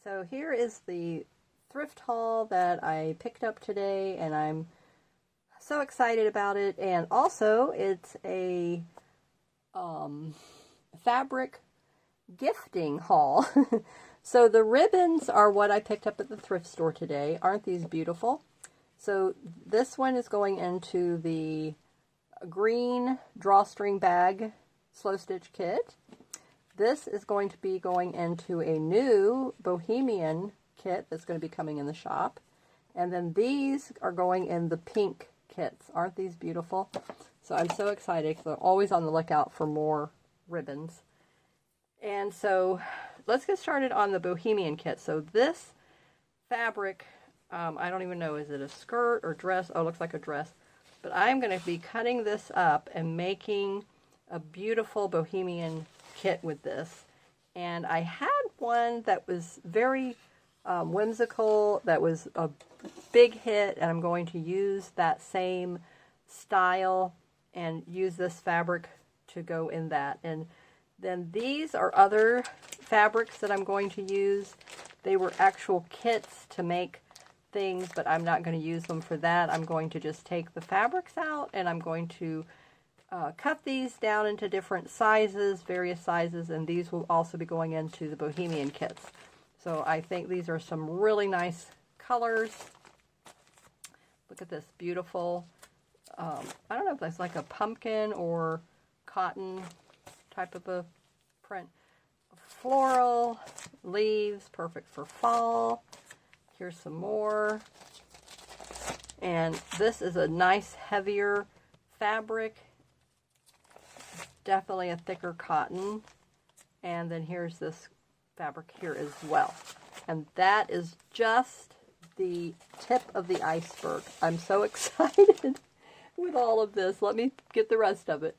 So here is the thrift haul that I picked up today, and I'm so excited about it. And also, it's a fabric gifting haul. So the ribbons are what I picked up at the thrift store today. Aren't these beautiful? So this one is going into the green drawstring bag slow stitch kit. This is going to be going into a new Bohemian kit that's going to be coming in the shop. And then these are going in the pink kits. Aren't these beautiful? So I'm so excited because I'm always on the lookout for more ribbons. And so let's get started on the Bohemian kit. So this fabric, I don't even know, is it a skirt or dress? Oh, it looks like a dress. But I'm going to be cutting this up and making a beautiful Bohemian kit with this. And I had one that was very whimsical, that was a big hit, and I'm going to use that same style and use this fabric to go in that. And then these are other fabrics that I'm going to use. They were actual kits to make things, but I'm not going to use them for that. I'm going to just take the fabrics out, and I'm going to cut these down into different sizes, various sizes, and these will also be going into the Bohemian kits. So I think these are some really nice colors. Look at this beautiful, I don't know if that's like a pumpkin or cotton type of a print. Floral, leaves, perfect for fall. Here's some more. And this is a nice heavier fabric. Definitely a thicker cotton. And then here's this fabric here as well. And that is just the tip of the iceberg. I'm so excited with all of this. Let me get the rest of it.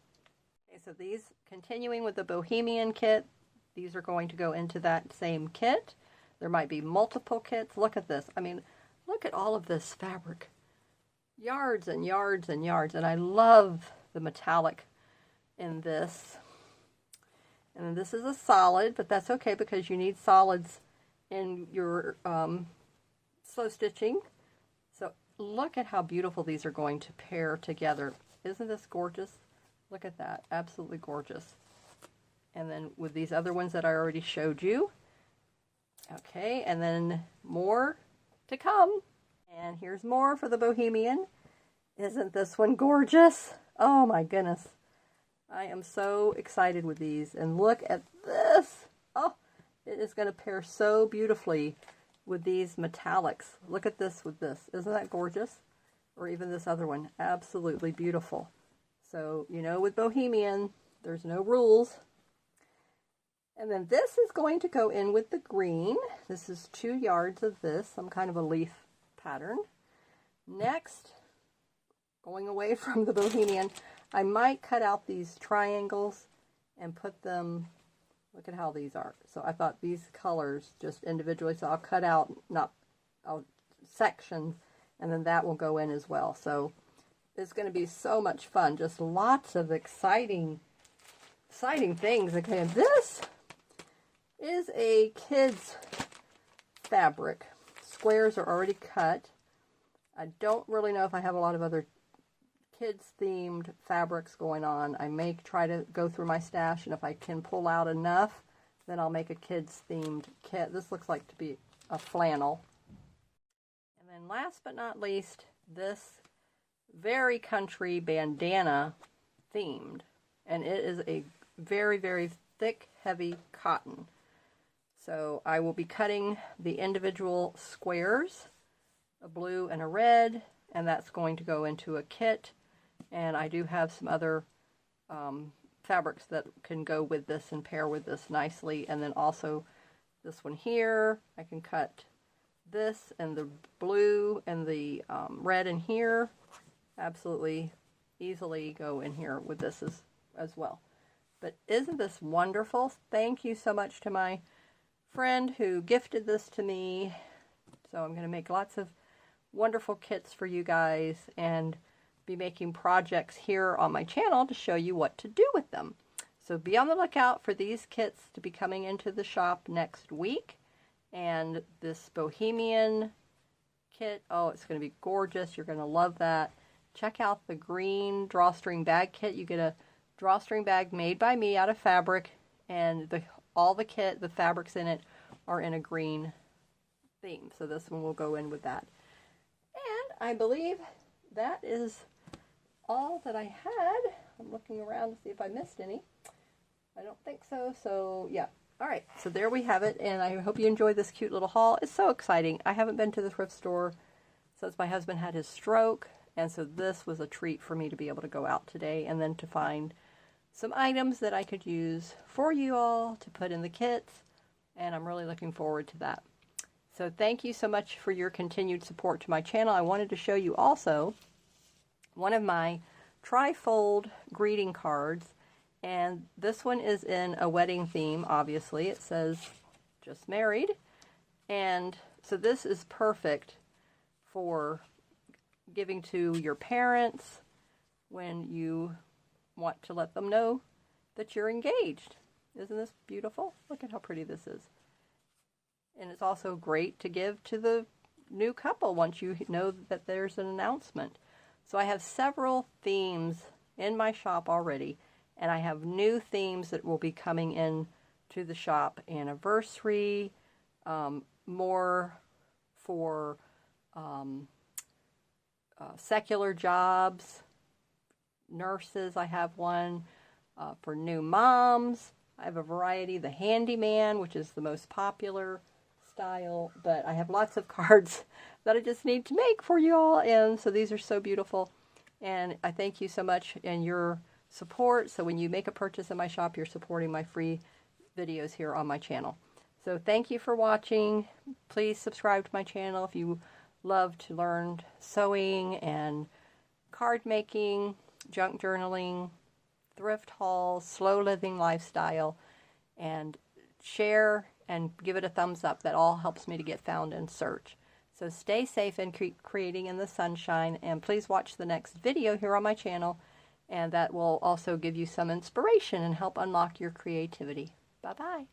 Okay, so these, continuing with the Bohemian kit, these are going to go into that same kit. There might be multiple kits. Look at this. I mean, look at all of this fabric. Yards and yards and yards. And I love the metallic in this. And then this is a solid, but that's okay because you need solids in your slow stitching. So look at how beautiful these are going to pair together. Isn't this gorgeous? Look at that. Absolutely gorgeous. And then with these other ones that I already showed you. Okay, and then more to come. And here's more for the Bohemian. Isn't this one gorgeous? Oh my goodness. I am so excited with these. And look at this. Oh, it is going to pair so beautifully with these metallics. Look at this with this. Isn't that gorgeous? Or even this other one. Absolutely beautiful. So, you know, with Bohemian, there's no rules. And then this is going to go in with the green. This is 2 yards of this, some kind of a leaf pattern. Next, going away from the Bohemian, I might cut out these triangles and put them, look at how these are. So I thought these colors just individually, so I'll cut out sections, and then that will go in as well. So it's going to be so much fun, just lots of exciting things. Okay, this is a kid's fabric. Squares are already cut. I don't really know if I have a lot of other kids themed fabrics going on. I may try to go through my stash, and if I can pull out enough, then I'll make a kids themed kit. This looks like to be a flannel. And then last but not least, this very country bandana themed, and it is a very, very thick, heavy cotton. So I will be cutting the individual squares, a blue and a red, and that's going to go into a kit. And I do have some other fabrics that can go with this and pair with this nicely. And then also this one here, I can cut this and the blue and the red in here. Absolutely easily go in here with this as well. But isn't this wonderful? Thank you so much to my friend who gifted this to me. So I'm going to make lots of wonderful kits for you guys and be making projects here on my channel to show you what to do with them. So be on the lookout for these kits to be coming into the shop next week. and this Bohemian kit. Oh, it's going to be gorgeous. You're going to love that. Check out the green drawstring bag kit. You get a drawstring bag made by me out of fabric, and all the kit, the fabrics in it, are in a green theme. So this one will go in with that. And I believe that is all that I had. I'm looking around to see if I missed any. I don't think so. So yeah. All right. So there we have it. And I hope you enjoyed this cute little haul. It's so exciting. I haven't been to the thrift store since my husband had his stroke. And so this was a treat for me to be able to go out today and then to find some items that I could use for you all to put in the kits. And I'm really looking forward to that. So thank you so much for your continued support to my channel. I wanted to show you also one of my tri-fold greeting cards. And this one is in a wedding theme, obviously. It says, just married. And so this is perfect for giving to your parents when you want to let them know that you're engaged. Isn't this beautiful? Look at how pretty this is. And it's also great to give to the new couple once you know that there's an announcement. So I have several themes in my shop already, and I have new themes that will be coming in to the shop. Anniversary, more for secular jobs, nurses. I have one for new moms. I have a variety. The handyman, which is the most popular style, but I have lots of cards that I just need to make for you all, and so these are so beautiful, and I thank you so much and your support. So when you make a purchase in my shop, you're supporting my free videos here on my channel. So thank you for watching. Please subscribe to my channel if you love to learn sewing and card making, junk journaling, thrift hauls, slow living lifestyle, and share and give it a thumbs up. That all helps me to get found in search. So stay safe and keep creating in the sunshine, and please watch the next video here on my channel, and that will also give you some inspiration and help unlock your creativity. Bye-bye.